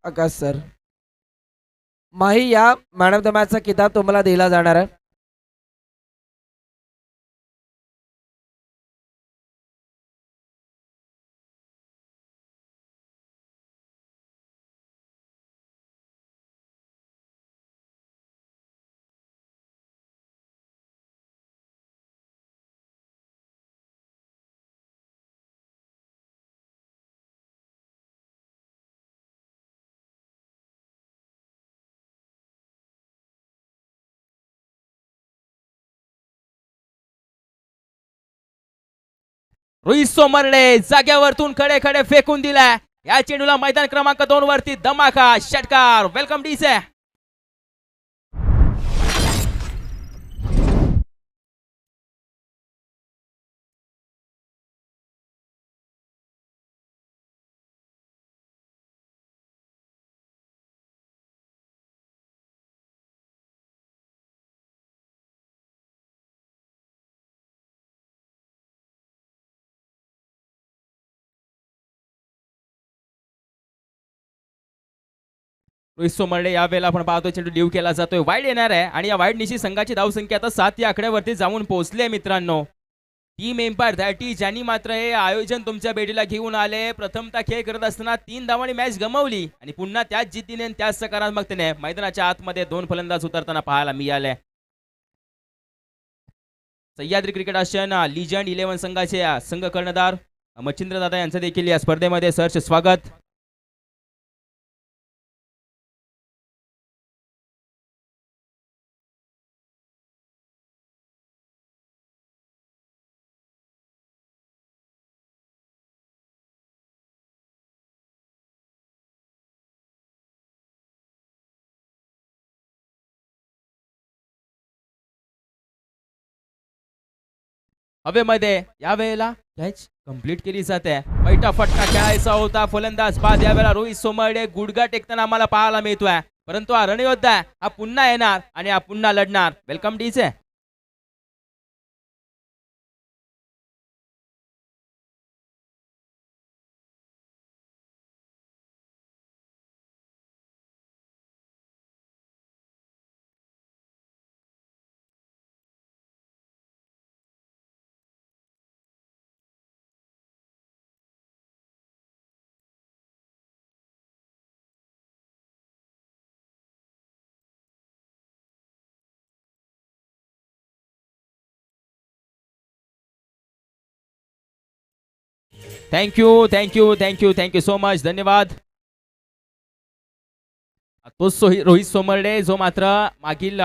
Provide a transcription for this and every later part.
आकाश sir. माही या man of the मॅचचा किताब तुम्हाला दिला जाणार आहे. रोहित सोमरडे जाग्यावरतून खडे खडे फेकून दिलाय. या चेंडूला मैदान क्रमांक 2 वरती धमाका षटकार. वेलकम डीसे. रोहित सोमरडे यावेळेला आपण पाहतोय चेंडू ड्यू केला जातोय. वाईड येणार आहे आणि या वाईड निशी संघाची धावसंख्या आता 7 या आकड्यावरती जाऊन पोहोचली आहे मित्रांनो. टीम एम्पायर दॅटी ज्यांनी मात्र हे आयोजन तुमच्या भेटीला घेऊन आले. प्रथमतः खेळ करत असताना 3 धावांनी मॅच गमावली आणि पुन्हा त्याच जिद्दीने आणि त्याच सकारात्मकतेने मैदानाच्या आतमध्ये 2 फलंदाज उतरताना पाहायला मिळाले. सह्याद्री क्रिकेट आशियन लिजंड 11 संघाचे संघ कर्णधार मच्छिंद्र दादा यांचं देखील या स्पर्धेमध्ये सहर्ष स्वागत. हवेमध्ये यावेळेला कॅच कंप्लीट केली जाते. बैठा फटका खेळायचा होता. फलंदाज बाद यावेळेला रोहित सोमरडे गुडघा टेकताना आम्हाला पाहायला मिळतोय. परंतु हा रणयोद्धा हा पुन्हा येणार आणि हा पुन्हा लढणार. वेलकम डीचे. Thank you thank you thank you thank you so much. धन्यवाद. तोच रोहित सोमरडे जो मात्र मागील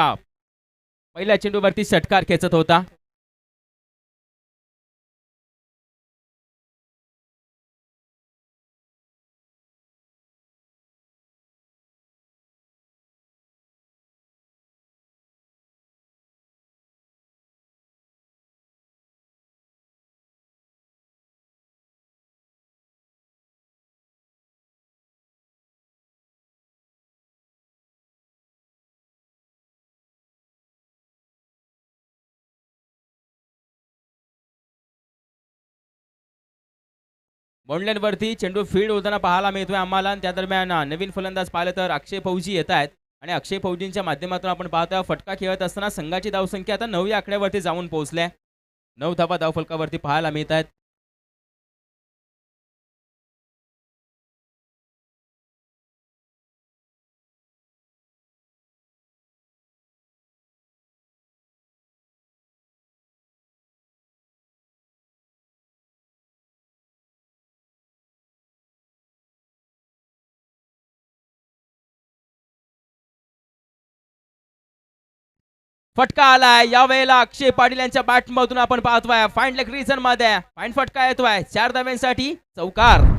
पहिल्या चेंडूवरती षटकार खेचत होता. बॉन्डलँड वरती चेंडू फील्ड होताना पाहायला मिळतोय आम्हाला. त्या दरम्यान नवीन फलंदाज पाहिलं तर अक्षय फौजी येत आहेत आणि अक्षय फौजींच्या माध्यमातून आपण पाहतोय फटका खेळत असताना संघाची धावसंख्या आता 9 या आकड्यावरती जाऊन पोहोचल्या. 9 धावा धावफलकावरती पाहायला मिळत आहेत. फटका आलाय यावेळेला अक्षय पाटील यांच्या बॅट मधून आपण पाहतोय. फाईन लेग रिझन मध्ये फाईन फटका येतोय 4 धाव्यांसाठी चौकार.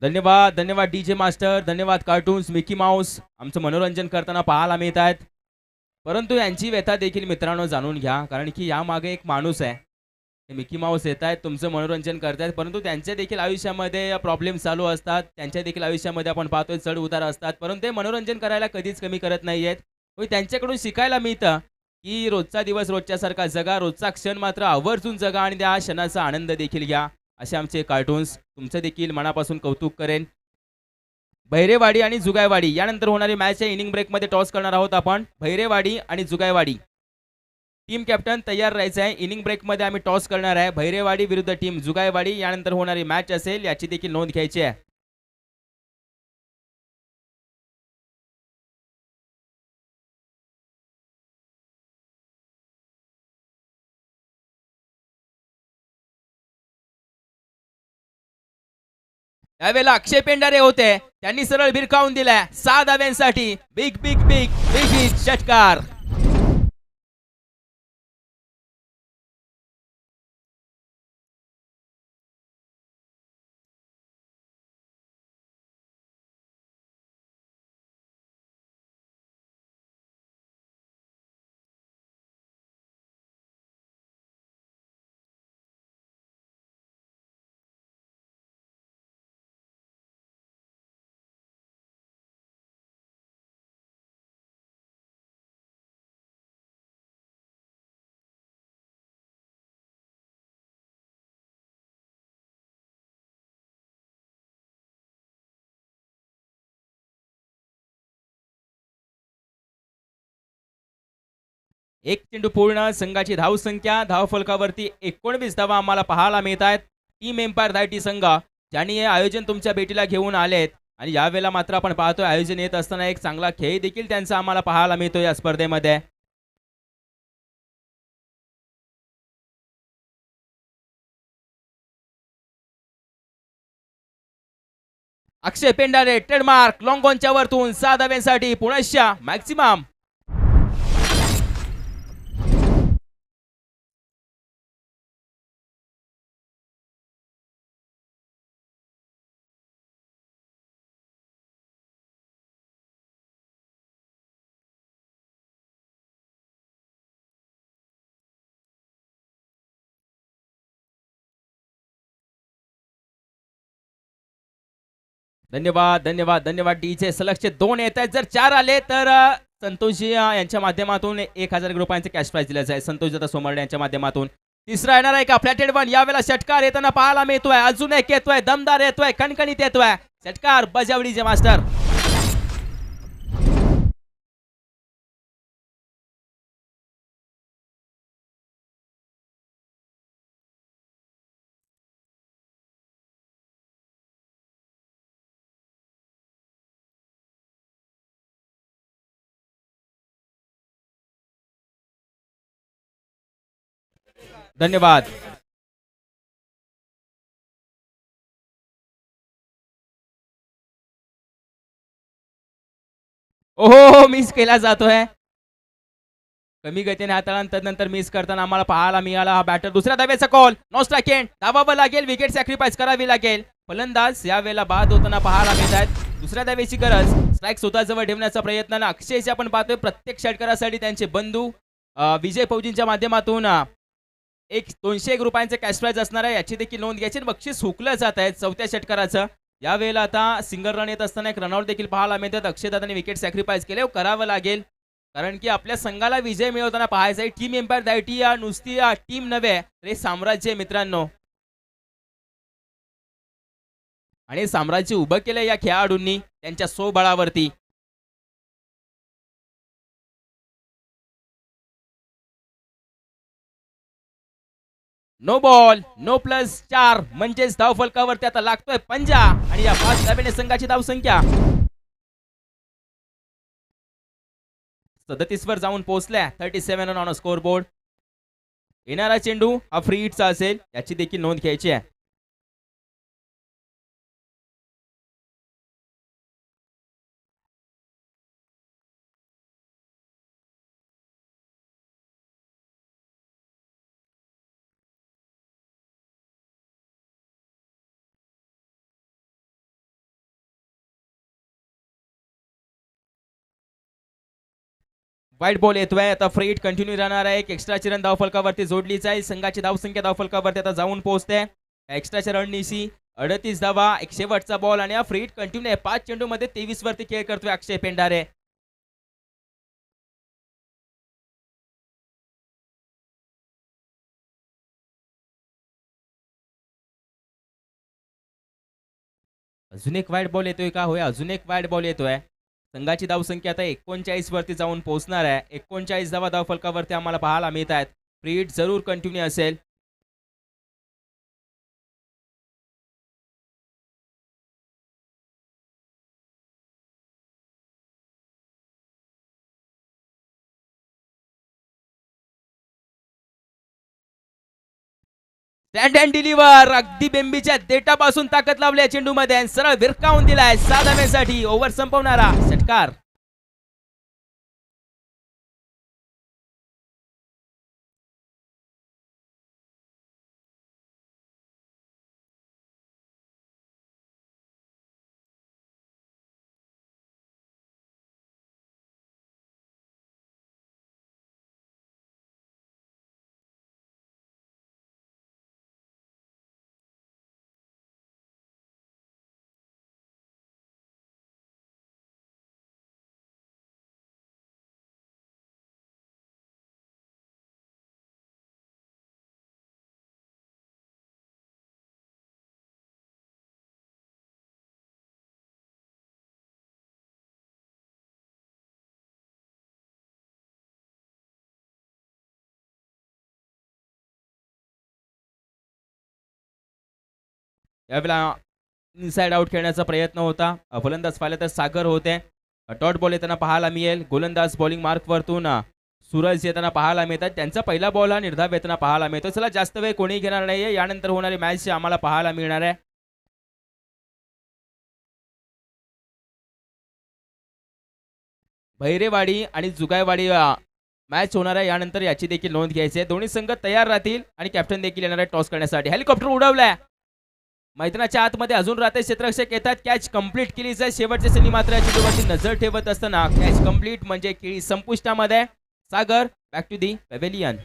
धन्यवाद धन्यवाद डीजे मास्टर, धन्यवाद कार्टून्स, मिकी माऊस आमचं मनोरंजन करताना पाहायला मिळत आहेत. परंतु यांची व्यथा देखील मित्रांनो जाणून घ्या, कारण की यामागे एक माणूस आहे. हे मिकी माऊस येत आहेत, तुमचं मनोरंजन करतायत, परंतु त्यांच्या देखील आयुष्यामध्ये प्रॉब्लेम चालू असतात. त्यांच्या देखील आयुष्यामध्ये आपण पाहतोय चढ उतार असतात, परंतु ते मनोरंजन करायला कधीच कमी करत नाहीयेत. व त्यांच्याकडून शिकायला मिळतं की रोजचा दिवस रोजच्यासारखा जगा, रोजचा क्षण मात्र आवर्जून जगा आणि त्या क्षणाचा आनंद देखील घ्या. असे आमचे कार्टून्स तुमचं देखील मनापासून कौतुक करेन. भैरेवाडी आणि जुगायवाडी यानंतर होणारी मॅच आहे. इनिंग ब्रेकमध्ये टॉस करणार आहोत आपण. भैरेवाडी आणि जुगायवाडी टीम कॅप्टन तयार राहायचं आहे. इनिंग ब्रेकमध्ये आम्ही टॉस करणार आहे. भैरेवाडी विरुद्ध टीम जुगायवाडी यानंतर होणारी मॅच असेल, याची देखील नोंद घ्यायची आहे. त्यावेळेला अक्षय पेंढारे होते, त्यांनी सरळ भिरकावून दिलाय 6 धाव्यांसाठी. Big big big big hit षटकार. एक चेंडू पूर्ण. संघाची धावसंख्या धावफलकावरती 19 धावा आम्हाला पाहायला मिळत आहेत. टीम एम्पायर धायटी संघ ज्यांनी हे आयोजन तुमच्या भेटीला घेऊन आलेत आणि यावेळेला मात्र आपण पाहतोय आयोजन येत असताना एक चांगला खेळ देखील त्यांचा आम्हाला पाहायला मिळतो या स्पर्धेमध्ये. अक्षय पेंढारे ट्रेडमार्क लॉंग ऑनच्या वरतून 6 धाव्यांसाठी पुनश्च मॅक्सिमम. धन्यवाद धन्यवाद धन्यवाद डीजे. सलगचे 2 येत आहेत. जर 4 आले तर संतोषजी यांच्या माध्यमातून 1000 रुपयांचे कॅश प्राइज दिलं जाईल. संतोष दादा सोमर्डे यांच्या माध्यमातून. तिसरा येणार आहे का फ्लॅटेड वन. यावेळेला षटकार येताना पाहायला मिळतोय. अजून एक येतोय, दमदार येतोय, कणकणीत येतोय षटकार. बजावडीचे मास्टर. धन्यवाद. ओहो मिस केला जातोय. कमी गतीने हाताळा तदनंतर मिस करताना आम्हाला पाहायला मिळाला हा बॅटर. दुसऱ्या धाब्याचा कॉल. No strike end. धावावं लागेल, विकेट सॅक्रिफाईस करावी लागेल. फलंदाज यावेळेला बाद होताना पाहायला मिळत आहेत. दुसऱ्या धाब्याची गरज. स्ट्राइक स्वतःजवळ ठेवण्याचा प्रयत्न. अक्षयशी आपण पाहतोय प्रत्येक षटकारासाठी त्यांचे बंधू विजय फौजींच्या माध्यमातून एक 201 रुपयांचे कॅश प्राइज असणार आहे, याची देखील नोंद घ्यायची. बक्षीस हुकलं जात आहे 4थ्या षटकाराचं. यावेळेला आता सिंगल रन येत असताना एक रनआउट देखील पाहायला मिळतात. अक्षयदादांनी विकेट सॅक्रिफाईस केले, करावं लागेल, कारण की आपल्या संघाला विजय मिळवताना पाहायचा आहे. टीम एम्पायर दायटी या नुसती टीम नव्हे तर हे साम्राज्य मित्रांनो, आणि साम्राज्य उभं केलं या खेळाडूंनी त्यांच्या स्वबळावरती. नो बॉल नो प्लस 4 म्हणजेच धाव फलकावरती आता लागतोय पंजा. आणि या 5 धाब्याने संघाची धावसंख्या 37 वर जाऊन पोहोचल्या. 37 ऑन स्कोर बोर्ड. येणारा चेंडू हा फ्री हिटचा असेल, याची देखील नोंद घ्यायची आहे. वाईट बॉल येतोय आता. फ्रेट कंटिन्यू राहणार आहे. एक एक्स्ट्राची रन धावफलकावरती जोडली जाईल. संघाची धावसंख्या धावफलकावरती आता जाऊन पोहोचते. एक्स्ट्राच्या रणनीशी 38 धावा. एक शेवटचा बॉल आणि हा फ्रेट कंटिन्यू आहे. 5 चेंडू मध्ये 23 वरती खेळ करतोय अक्षय पेंढारे. अजून एक वाईट बॉल येतोय का? होय, अजून एक वाईट बॉल येतोय. संघाची धावसंख्या आता 39 वरती जाऊन पोहोचणार आहे. 39 धावा धावफलकावरती आम्हाला पाहायला मिळत आहेत. फ्रीट जरूर कंटिन्यू असेल. Stand and deliver. अगदी बेंबीच्या देठापासून ताकद लावली चेंडू मध्ये. सरळ विरकावून दिलाय 6 धाव्यांसाठी. ओव्हर संपवणारा षटकार. यावेळेला इनसाइड आउट खेळण्याचा प्रयत्न होता. फलंदाज पाहिलं तर सागर होते. डॉट बॉल येताना पाहायला मिळेल. गोलंदाज बॉलिंग मार्क वरतून सूरज येताना पाहायला मिळतात. त्यांचा पहिला बॉल हा निर्धाव येताना पाहायला मिळतो. चला, जास्त वेळ कोणी घेणार नाहीये. यानंतर होणारी मॅच आम्हाला पाहायला मिळणार आहे. भैरेवाडी आणि जुगायवाडी मॅच होणार आहे. यानंतर याची देखील नोंद घ्यायची आहे. दोन्ही संघ तयार राहतील आणि कॅप्टन देखील येणार आहे टॉस करण्यासाठी. हेलिकॉप्टर उडवलाय. मैदानाच्या आतमध्ये अजून राहते. क्षेत्ररक्षक येतात. कॅच कंप्लीट केली जाईल. शेवटच्या संधी मात्र या चेंडूवरती नजर ठेवत असताना कॅच कंप्लीट म्हणजे केळी संपुष्टामध्ये. सागर, बॅक टू दी पॅव्हेलियन.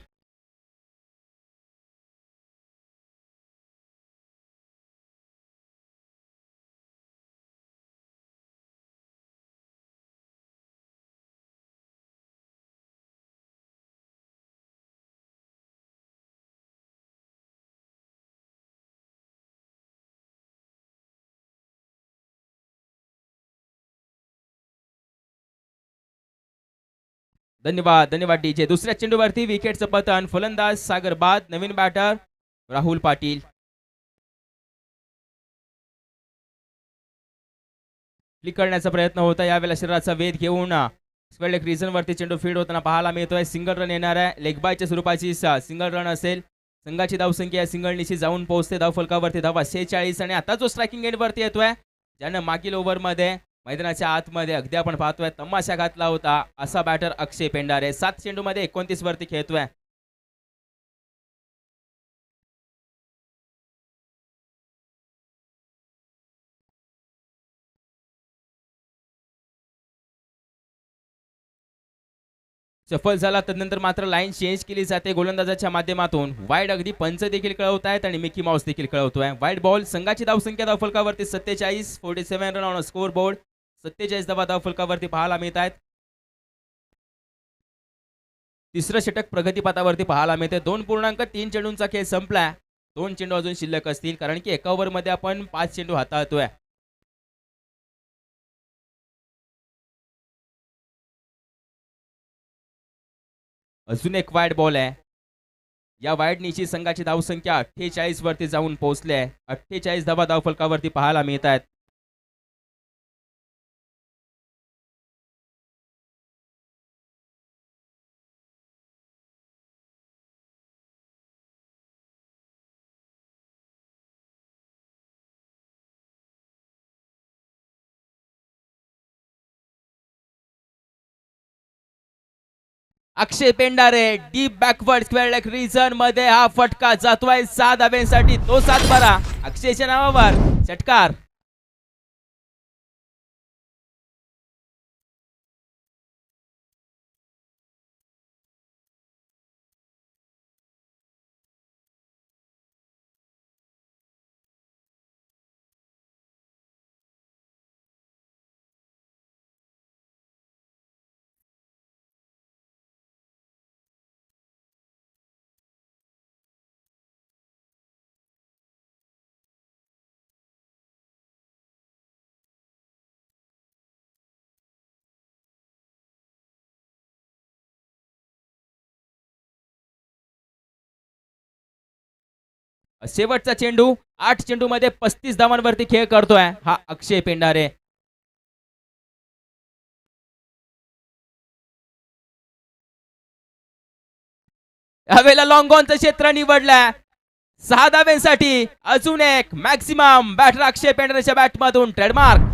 धन्यवाद धन्यवाद डीजे. दुसऱ्या चेंडूवरती विकेटचं पतन. फलंदाज सागर बाद. नवीन बॅटर राहुल पाटील. क्लिक करण्याचा प्रयत्न होता. यावेळेला शरीराचा वेध घेऊन स्क्वेअर लेग रिजन वरती चेंडू फीड होताना पाहायला मिळतोय. सिंगल रन येणार आहे. लेग बायच्या स्वरूपाची सिंगल रन असेल. संघाची धावसंख्या सिंगल निशी जाऊन पोहोचते. धावफलकावरती धावा 46 आणि आता जो स्ट्रायकिंग एंड वरती येतोय, ज्यानं मागील ओव्हरमध्ये मैदानाच्या आतमध्ये अगदी आपण पाहतोय तमाशा घातला होता, असा बॅटर अक्षय पेंढारे. 7 चेंडूमध्ये 29 वरती खेळतोय. सफल झाला. तदनंतर मात्र लाईन चेंज केली जाते गोलंदाजाच्या माध्यमातून. वाईड अगदी पंच देखील कळवत आहेत आणि मिकी माऊस देखील कळवतोय. Wide ball. संघाची धावसंख्या धावफलकावरती 47. 47 रन ऑन स्कोर बोर्ड. 47 धावा धावफलकावरती पाहायला मिळत आहेत. तिसरं षटक प्रगतीपथावरती पाहायला मिळते. 2.3 चेंडूंचा खेळ संपलाय. 2 चेंडू अजून शिल्लक असतील, कारण की एका ओव्हरमध्ये आपण 5 चेंडू हाताळतोय. अजून एक वाईड बॉल आहे. या वाईडनीची संघाची धावसंख्या 48 वरती जाऊन पोहोचली आहे. 48 धावा धावफलकावरती पाहायला मिळत आहेत. Akshay Pendhare deep backward square leg region मध्ये हा फटका जातोय 6 धाव्यांसाठी. तो 7 बारा अक्षयच्या नावावर षटकार. शेवटचा चेंडू 8 चेंडू मध्ये 35 धावांवरती खेळ करतोय हा अक्षय पेंढारे. यावेळेला लॉंग ऑनचं क्षेत्र निवडलंय 6 धाव्यांसाठी. अजून एक मॅक्सिमम बॅटर अक्षय पेंढारेच्या बॅटमधून ट्रेडमार्क.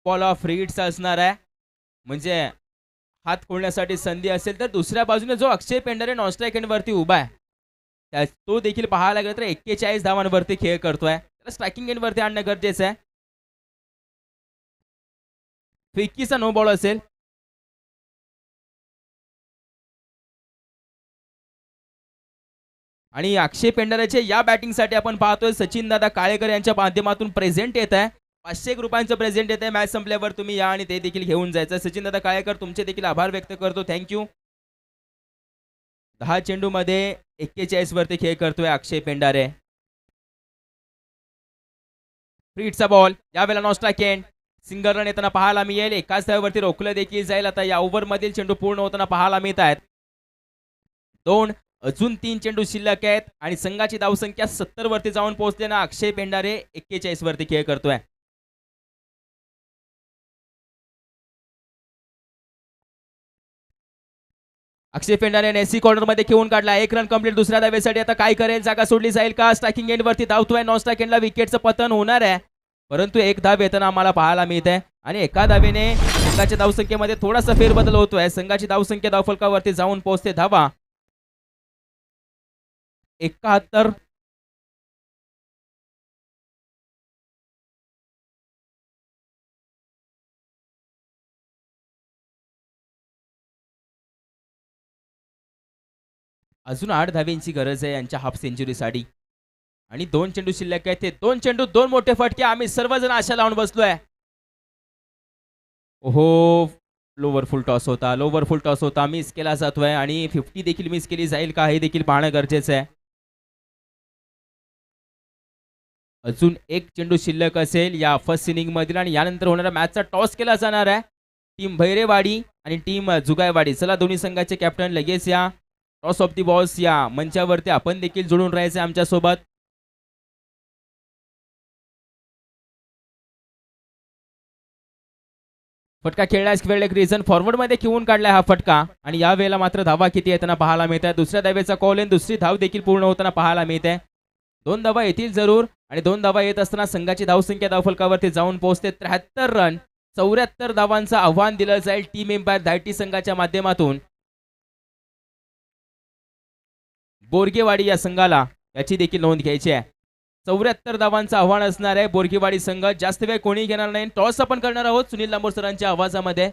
बॉल ऑफ रीड्स असणार आहे. म्हणजे हात खोलण्यासाठी संधी असेल तर दुसऱ्या बाजूने जो अक्षय पेंढारे नॉन स्ट्राईक एंड वरती उभा आहे तो देखील पाहायला गेला तर 41 धावांवरती खेळ करतोय. त्याला स्ट्रायकिंग एंड वरती आणणं गरजेचं आहे. फिक्कीचा नो बॉल असेल. आणि अक्षय पेंढारेचे या बॅटिंगसाठी आपण पाहतोय सचिन दादा काळेकर यांच्या माध्यमातून प्रेझेंट येत आहे. 500 रुपयांचं प्रेझेंट येत आहे. मॅच संपल्यावर तुम्ही या आणि ते देखील घेऊन जायचं. सचिन दादा काळेकर तुमचे देखील आभार व्यक्त करतो. थँक्यू. 10 चेंडू मध्ये 41 वरती खेळ करतोय अक्षय पेंढारे. फ्रीटचा बॉल यावेळेला non strike end. Single run येताना पाहायला मिळेल. एकाच धावेवरती रोखलं देखील जाईल. आता या ओव्हर मधील चेंडू पूर्ण होताना पाहायला मिळत आहेत. 2 अजून 3 चेंडू शिल्लक आहेत आणि संघाची धावसंख्या 70 वरती जाऊन पोहोचले ना अक्षय पेंढारे 41 वरती खेळ करतोय. अक्षय पेंढारे एसी कॉर्नर मध्ये खेळून काढला. 1 रन कंप्लीट दुसऱ्या धावेसाठी. आता काय करेल? जागा सोडली जाईल का? स्ट्रायकिंग एंड वरती धावतोय. नॉन स्ट्राइक एंडला विकेटचं पतन होणार आहे. परंतु एक धाव येताना आम्हाला पाहायला मिळत आहे आणि एका धावेने संघाच्या धावसंख्येमध्ये थोडासा फेरबदल होतोय. संघाची धावसंख्या धावफलकावरती जाऊन पोहोचते धावा 71. अजून 8 धावेंची गरज आहे यांच्या हाफ सेंचुरीसाठी आणि 2 चेंडू शिल्लक आहेत. ते 2 चेंडू 2 मोठे फटके. आम्ही सर्वजण आशा लावून बसलोय. ओहो, लोवर फुल टॉस होता. लोवर फुल टॉस होता. मिस केला जातोय आणि 50 देखील मिस केली जाईल का हे देखील पाहणं गरजेचं आहे. अजून एक चेंडू शिल्लक असेल या फर्स्ट इनिंग मधील आणि यानंतर होणारा मॅचचा टॉस केला जाणार आहे. टीम भैरेवाडी आणि टीम जुगायवाडी. चला दोन्ही संघाचे कॅप्टन लगेच या टॉस ऑफ दी बॉल्स या मंचावरती आपण देखील जोडून राहायचं आमच्या सोबत. फटका खेळण्यास खेळ एक रिझन फॉरवर्ड मध्ये खेळून काढलाय हा फटका आणि या वेळेला मात्र धावा किती येताना पाहायला मिळत आहे. दुसऱ्या धावेचा कॉल इन दुसरी धाव देखील पूर्ण होताना पाहायला मिळत आहे. 2 धावा येतील जरूर आणि 2 धावा येत असताना संघाची धावसंख्या धावफलकावरती जाऊन पोहोचते 73 रन. 74 धावांचं आव्हान दिलं जाईल टीम एम्पायर धायटी संघाच्या माध्यमातून. बोरगेवाडी या संघाला याची देखील नोंद घ्यायची आहे. 74 धावांचं आव्हान असणार आहे बोरगेवाडी संघ. जास्त वेळ कोणी घेणार नाही. टॉस आपण करणार आहोत सुनील लांबोर सरांच्या आवाजामध्ये.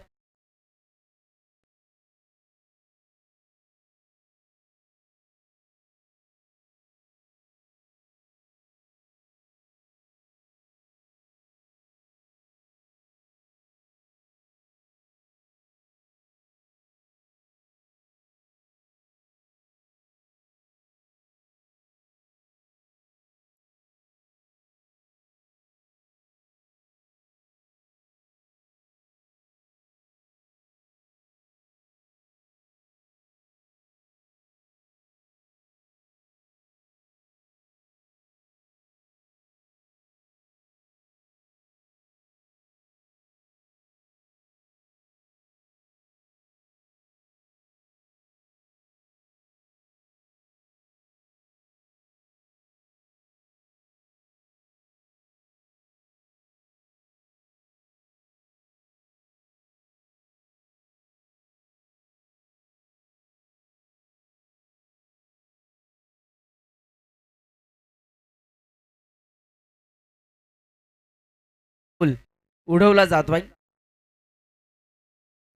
उडवला जातोय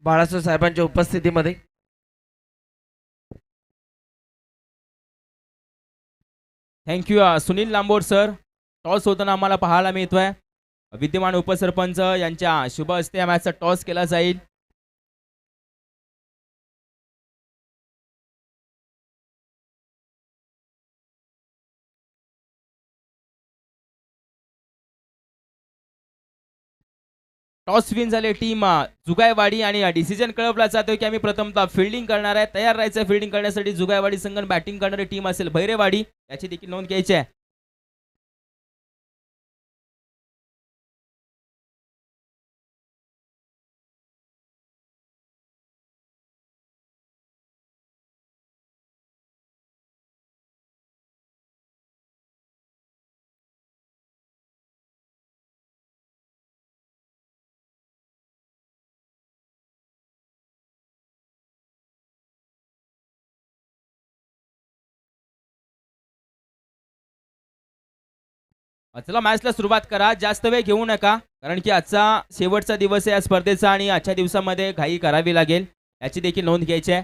बाळासाहेब साहेबांच्या उपस्थितीमध्ये. Thank you Sunil Lambor sir. Toss होताना आम्हाला पाहायला मिळतोय. विद्यमान उपसरपंच यांच्या शुभ हस्ते या मॅचचा टॉस केला जाईल. टॉस विन झाले टीम जुगायवाडी आणि डिसिजन कळवला जातोय की आम्ही प्रथमतः फिल्डिंग करणार आहे. तयार राहायचं फिल्डिंग करण्यासाठी. जुगायवाडी संघ बॅटिंग करणारी टीम असेल भैरेवाडी, याची देखील नोंद घ्यायची आहे. चला मॅचला सुरुवात करा. जास्त वेळ घेऊ नका, कारण की आजचा शेवटचा दिवस आहे या स्पर्धेचा आणि आजच्या दिवसामध्ये घाई करावी लागेल, याची देखील नोंद घ्यायची आहे.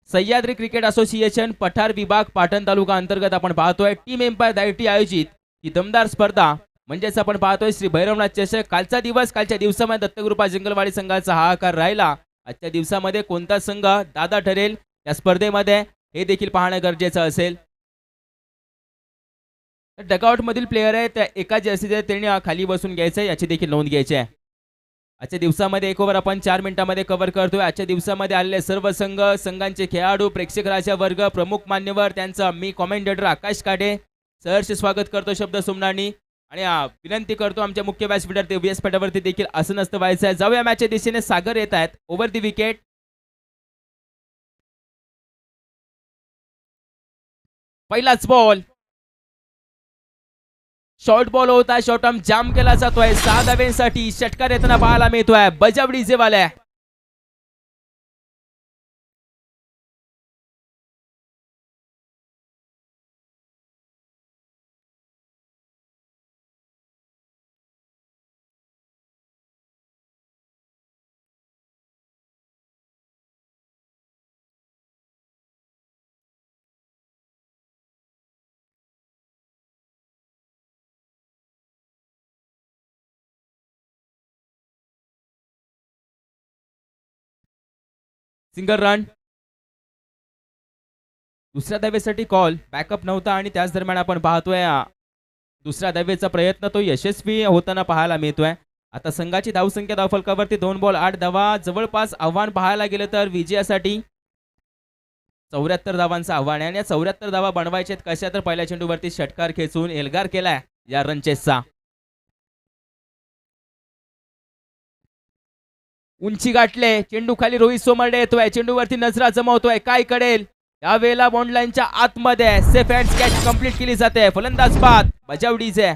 सह्याद्री क्रिकेट असोसिएशन पठार विभाग पाटण तालुका अंतर्गत आपण पाहतोय टीम एम्पायर दायटी आयोजित ही दमदार स्पर्धा म्हणजेच आपण पाहतोय श्री भैरवनाथ चषक. कालच्या दिवसामध्ये दत्तकृपा जंगलवाडी संघाचा हा आकार राहिला. आजच्या दिवसामध्ये कोणता संघ दादा ठरेल या स्पर्धेमध्ये हे देखील पाहणं गरजेचं असेल. डगआउट मधील प्लेयर आहे त्या एका जर्सीचे त्यांनी खाली बसून घ्यायचं, याची देखील नोंद घ्यायची आहे. आजच्या दिवसामध्ये एक ओव्हर आपण 4 मिनिटांमध्ये कव्हर करतोय. आजच्या दिवसामध्ये आलेले सर्व संघ, संघांचे खेळाडू, प्रेक्षक राजा वर्ग, प्रमुख मान्यवर, त्यांचा मी कॉमेंटेटर आकाश काडे सहर्ष स्वागत करतो शब्द सुमनानी आणि विनंती करतो आमच्या मुख्य व्यासपीठावर ते व्यासपीठावरती देखील असं नसतं व्हायचं आहे. जाऊया मॅचच्या दिशेने. सागर येत आहेत ओव्हर दी विकेट. पहिलाच बॉल शॉर्ट बॉल होता. शॉर्ट आर्म जाम केला जातोय. 6 धावेंसाठी षटकार येताना पाहायला मिळतोय बजावडी जेवाल्या. Single run. दुसऱ्या धावेसाठी कॉल बॅकअप नव्हता आणि त्याच दरम्यान आपण पाहतोय दुसऱ्या धावेचा प्रयत्न तो यशस्वी होताना पाहायला मिळतोय. आता संघाची धावसंख्या धावफलकावरती 2 बॉल 8 धावा. जवळपास आव्हान पाहायला गेलं तर विजयासाठी 74 धावांचं आव्हान आहे आणि या 74 धावा बनवायचे कशा तर पहिल्या चेंडूवरती षटकार खेचून एल्गार केलाय या रनचेसचा. उंची गाठले. चेंडू खाली रोहित सोमर्डे येतोय. चेंडूवरती नजरा जमवतोय. काय कडेल यावेळेला बॉन्ड लाईनच्या आतमध्ये सेफ हँड कॅच कंप्लीट केली जाते. फलंदाज बाद बजावडीचे.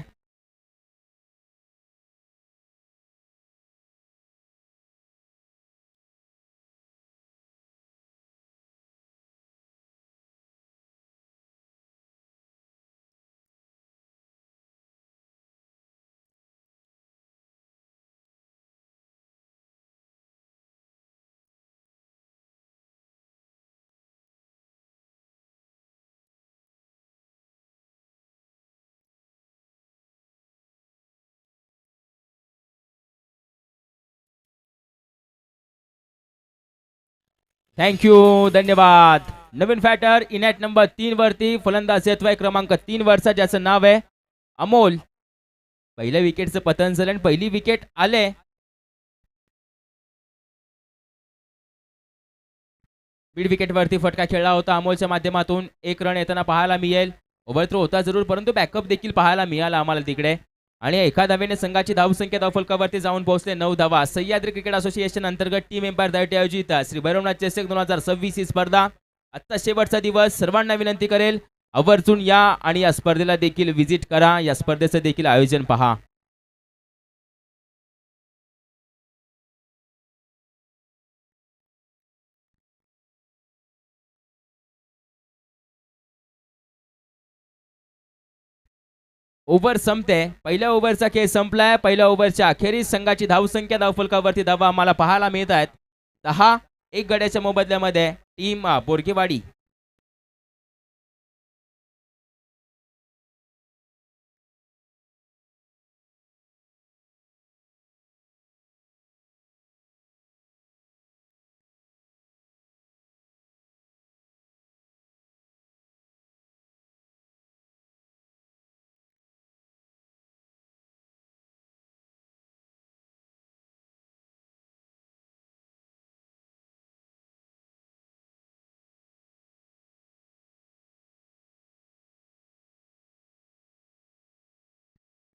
थँक्यू धन्यवाद. नवीन फॅटर इनॅट नंबर 3 वरती फलंदाज येतोय क्रमांक 3 वरचा, ज्याचं नाव आहे अमोल. पहिल्या विकेटचं पतन झालं आणि पहिली विकेट आले. मिड विकेट वरती फटका खेळला होता अमोलच्या माध्यमातून. 1 रन येताना पाहायला मिळेल. ओव्हर थ्रो होता जरूर, परंतु बॅकअप देखील पाहायला मिळाला आम्हाला तिकडे. आणि एका धावेने संघाची धावसंख्या धावफलकावरती जाऊन पोहोचले 9 धावा. सह्याद्री क्रिकेट असोसिएशन अंतर्गत टीम एम्पायर दायटी आयोजित श्री भैरवनाथ चषक 2026 ही स्पर्धा आजचा शेवटचा दिवस. सर्वांना विनंती करेल आवर्जून या आणि या स्पर्धेला देखील व्हिजिट करा. या स्पर्धेचं देखील आयोजन पहा. ओव्हर संपते. पहिल्या ओव्हरचा खेळ संपलाय. पहिल्या ओव्हरच्या अखेरीस संघाची धावसंख्या धावफलकावरती धावा आम्हाला पाहायला मिळत आहेत. 10-1 गड्याच्या मोबदल्यामध्ये टीम बोरकेवाडी.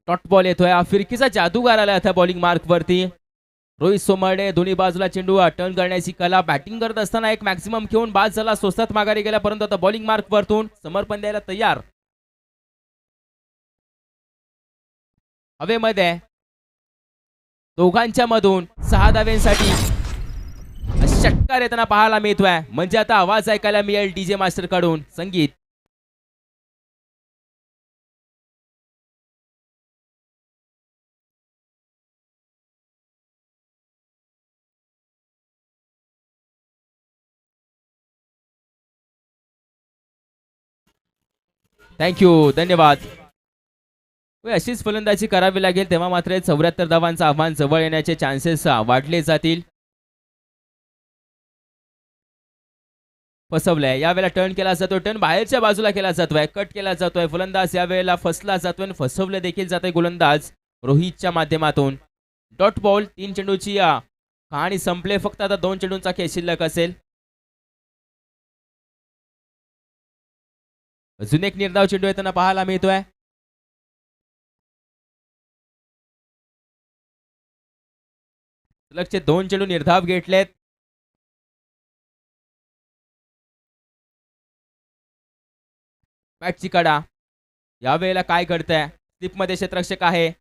डॉट बॉल येतोय. हा फिरकीचा जादूगार आला त्या बॉलिंग मार्क वरती. रोहित सोमर्डे दोन्ही बाजूला चेंडू टर्न करण्याची कला. बॅटिंग करत असताना एक मॅक्सिमम घेऊन बाद झाला. स्वस्तात माघारी गेला परंतु आता बॉलिंग मार्क वरतून समर्पण द्यायला तयार. हवेमध्ये दोघांच्या मधून 6 धाव्यांसाठी षटकार येताना पाहायला मिळतोय. म्हणजे आता आवाज ऐकायला मिळेल डीजे मास्टर कडून संगीत. थँक्यू, धन्यवाद. अशीच फलंदाजी करावी लागेल तेव्हा मात्र 74 धावांचं आव्हान जवळ येण्याचे चान्सेस वाढले जातील. फसवलंय. यावेळेला टर्न केला जातोय. टर्न बाहेरच्या बाजूला केला जातोय. कट केला जातोय. फलंदाज यावेळेला फसला जातोय. फसवले देखील जाते गोलंदाज रोहितच्या माध्यमातून. Dot ball. 3 चेंडूची कहाणी संपले. फक्त आता 2 चेंडूंचा खेळ शिल्लक असेल. अजून एक निर्धाव चेंडू येताना पाहायला मिळतोय. सलगचे 2 चेंडू निर्धाव घेतलेत. बॅटची कडा. यावेळेला काय घडतंय? स्लिपमध्ये क्षेत्ररक्षक आहे.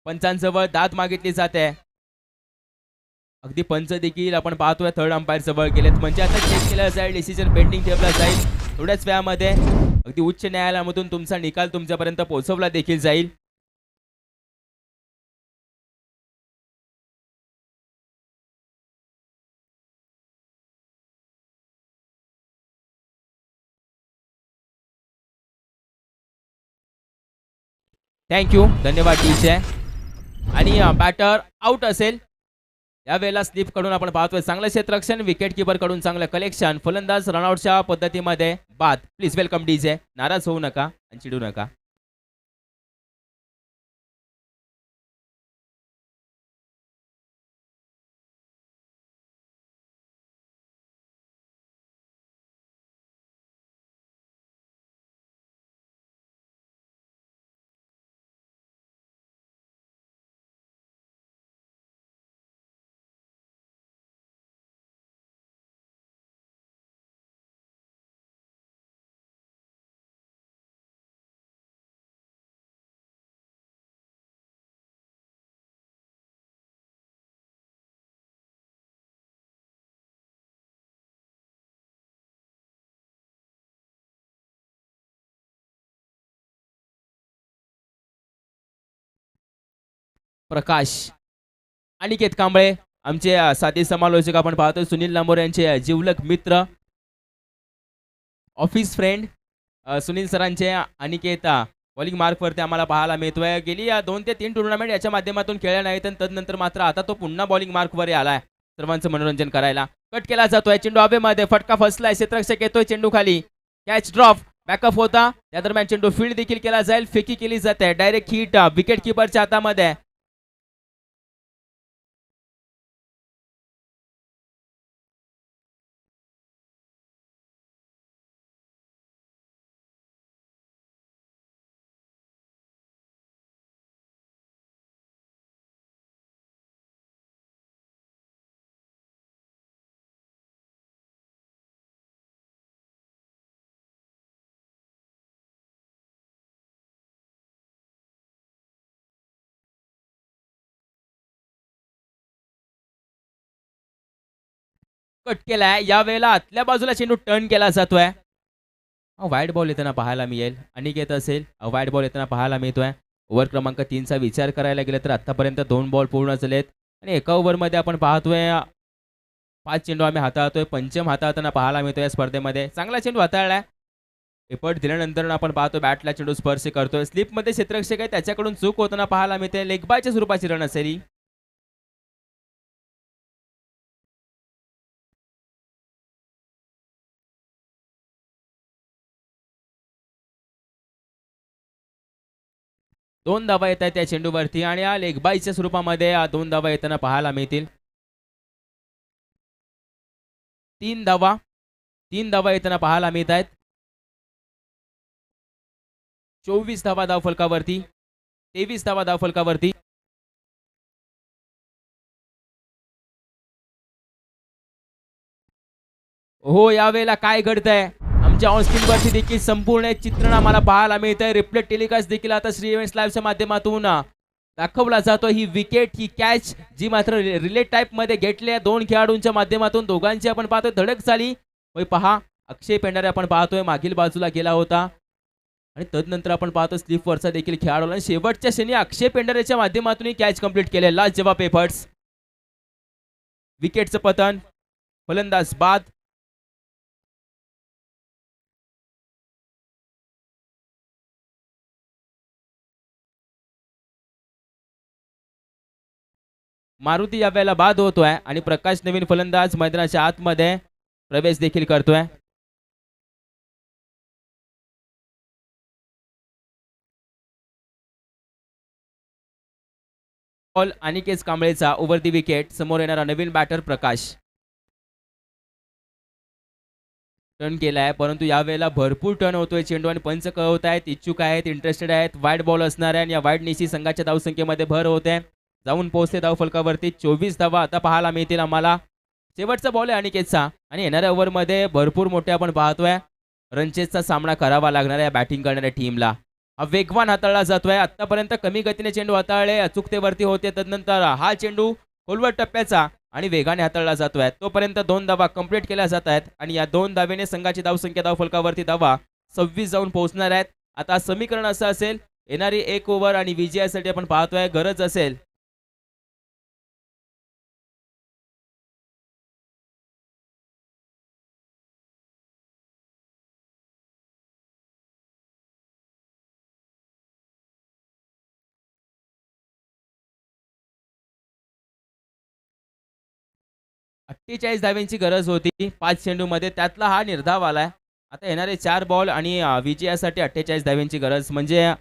पंचांजवळ दाद मागितली जाते. अगदी पंच देखील आपण पाहतोय थर्ड अंपायर जवळ गेलेत. म्हणजे आता चेक केलं जाईल. डिसिजन पेंडिंग ठेवला जाईल. थोड्याच वेळामध्ये अगदी उच्च न्यायालयामधून तुमचा निकाल तुमच्यापर्यंत पोहोचवला देखील जाईल. थँक्यू, धन्यवाद टीचे. आणि बॅटर आउट असेल. यावेळेला स्लिप कडून आपण पाहतोय चांगलं क्षेत्ररक्षण. विकेट किपर कडून चांगलं कलेक्शन. फलंदाज रनआउटच्या पद्धतीमध्ये बाद. Please welcome DJ. नाराज होऊ नका आणि चिडू नका. प्रकाश. अनिकेत कांबळे आमचे साथी समालोचक आपण पाहतोय. सुनील लांबोर यांचे जिवलग मित्र, ऑफिस फ्रेंड सुनील सरांचे अनिकेत बॉलिंग मार्कवरती आम्हाला पाहायला मिळतोय. गेली 2 ते 3 टुर्नामेंट याच्या माध्यमातून खेळल्या नाहीत आणि तदनंतर मात्र आता तो पुन्हा बॉलिंग मार्कवर आलाय सर्वांचं मनोरंजन करायला. कट केला जातोय. चेंडू हवेमध्ये. फटका फसलाय. क्षेत्ररक्षक येतोय चेंडू खाली. Catch drop. बॅकअप होता. त्या दरम्यान चेंडू फील्ड देखील केला जाईल. फेकी केली जाते. डायरेक्ट हिट विकेट किपरच्या हातामध्ये. कट केलाय. यावेळेला आतल्या बाजूला चेंडू टर्न केला जातोय. वाईट बॉल येताना पाहायला मिळेल. अनिकेत असेल वाईट बॉल येताना पाहायला मिळतोय. ओव्हर क्रमांक 3चा विचार करायला गेलं तर आतापर्यंत 2 बॉल पूर्ण झालेत आणि एका ओव्हरमध्ये आपण पाहतोय 5 चेंडू आम्ही हाताळतोय. पंचम हाताळताना पाहायला मिळतोय या स्पर्धेमध्ये. चांगला चेंडू हाताळलाय. एफर्ट दिल्यानंतर आपण पाहतो बॅटला चेंडू स्पर्श करतोय. स्लिपमध्ये क्षेत्ररक्षक आहे त्याच्याकडून चूक होताना पाहायला मिळते. लेग बायच्या स्वरूपाची रन असेल ही. दोन धावा येत आहेत त्या चेंडूवरती आणि या लेग बायच्या स्वरूपामध्ये 2 धावा येताना पाहायला मिळतील. 3 धावा येताना पाहायला मिळत आहेत. 24 धावा धावफलकावरती. 23 धावा धावफलकावरती. हो यावेळेला काय घडतंय आमच्या ऑन स्क्रीनवरती देखील संपूर्ण एक चित्रण आम्हाला पाहायला मिळतंय. रिप्लेट टेलिकास्ट देखील आता श्री इव्हेंट्स लाईव्हच्या माध्यमातून दाखवला जातो. ही विकेट ही कॅच जी मात्र रिले टाईप मध्ये घेतल्या 2 खेळाडूंच्या माध्यमातून दोघांची आपण पाहतोय धडक झाली. पहा अक्षय पेंढारे आपण पाहतोय मागील बाजूला गेला होता आणि तदनंतर आपण पाहतो स्लिपवरचा देखील खेळाडू आणि शेवटच्या क्षणी अक्षय पेंढारेच्या माध्यमातून कॅच कंप्लीट केले. लाजवाब एफर्ट्स. विकेटचं पतन. फलंदाज बाद. मारुती यावेळेला बाद होतोय आणि प्रकाश नवीन फलंदाज मैदानाच्या आतमध्ये प्रवेश देखील करतोय. बॉल अनिकेत कांबळेचा ओव्हर दी विकेट. समोर येणारा नवीन बॅटर प्रकाश. टर्न केलाय परंतु यावेळेला भरपूर टर्न होतोय चेंडू आणि पंच कळवत आहेत इच्छुक आहेत इंटरेस्टेड आहेत. वाईट बॉल असणार आहे आणि या वाईट निशी संघाच्या धावसंख्येमध्ये भर होते. जाऊन पोहोचते धावफलकावरती. 24 धावा आता पाहायला मिळतील आम्हाला. शेवटचा बॉल आहे अनिकेतचा आणि येणाऱ्या ओव्हरमध्ये भरपूर मोठे आपण पाहतोय रनचेसचा सामना करावा लागणार आहे बॅटिंग करणाऱ्या टीमला. हा वेगवान हाताळला जातोय. आतापर्यंत कमी गतीने चेंडू हाताळले अचूकतेवरती होते. तदनंतर हा चेंडू खोलवर टप्प्याचा आणि वेगाने हाताळला जातोय. तोपर्यंत 2 धावा कंप्लीट केल्या जात आहेत आणि या 2 धावेने संघाची धावसंख्या धावफलकावरती धावा 26 जाऊन पोहोचणार आहेत. आता समीकरण असं असेल येणारी 1 ओव्हर आणि विजयासाठी आपण पाहतोय गरज असेल अठ्ठेचाळीस धाव्यांची गरज होती 5 चेंडूमध्ये. त्यातला हा निर्धाव आलाय. आता येणारे 4 बॉल आणि विजयासाठी 48 धाव्यांची गरज म्हणजे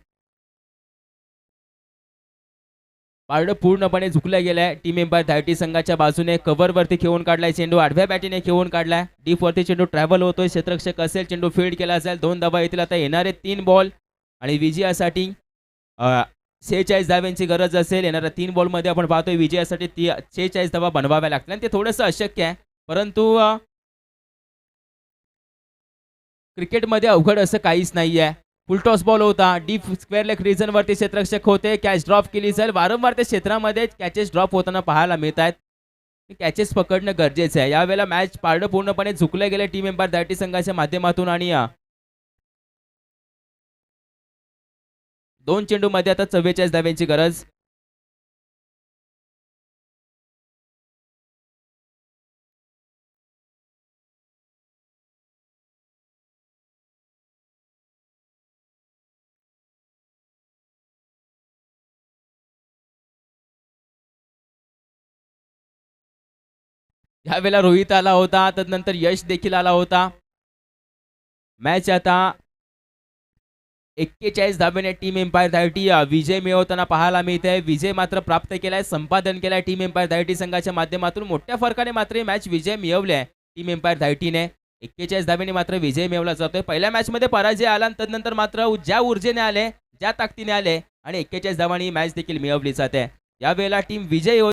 पारडं पूर्णपणे झुकलं गेलंय. टीम एम्पायर 30 संघाच्या बाजूने कव्हरवरती खेळून काढलाय चेंडू. आडव्या बॅटीने खेळून काढलाय. डीपवरती चेंडू ट्रॅव्हल होतोय. क्षेत्ररक्षक असेल चेंडू फील्ड केला असेल. 2 धावा येतील. आता येणारे 3 बॉल आणि विजयासाठी 46 धाव्यांची गरज असेल. येणाऱ्या 3 बॉलमध्ये आपण पाहतोय विजयासाठी 46 धावा बनवाव्या लागतील आणि ते थोडंसं अशक्य आहे परंतु क्रिकेटमध्ये अवघड असं काहीच नाही आहे. फुल टॉस बॉल होता. डीप स्क्वेअर लेग रिजन वरती क्षेत्ररक्षक होते. कॅच ड्रॉप केली जाईल. वारंवार त्या क्षेत्रामध्ये कॅचेस ड्रॉप होताना पाहायला मिळत आहेत. कॅचेस पकडणं गरजेचं आहे. यावेळेला मॅच पारडं पूर्णपणे झुकले गेले टीम एम्पायर 30 संघाच्या माध्यमातून आणि 2 चेंडूमध्ये आता 44 धाव्यांची गरज. यावेळेला रोहित आला होता. तदनंतर यश देखील आला होता. मॅच आता 41 धाब्याने टीम एम्पायर 30 विजय मिळवताना पाहायला मिळते. विजय मात्र प्राप्त केलाय. संपादन केलाय टीम एम्पायर 30 संघाच्या माध्यमातून. मोठ्या फरकाने मात्र ही मॅच विजय मिळवली आहे टीम एम्पायर 30ने. 41 धाब्याने मात्र विजय मिळवला जातोय. पहिल्या मॅच मध्ये पराजय आला आणि तदनंतर मात्र ज्या ऊर्जेने आले ज्या ताकदीने आले आणि 41 धावांनी मॅच देखील मिळवली जाते. यावेळेला टीम विजयी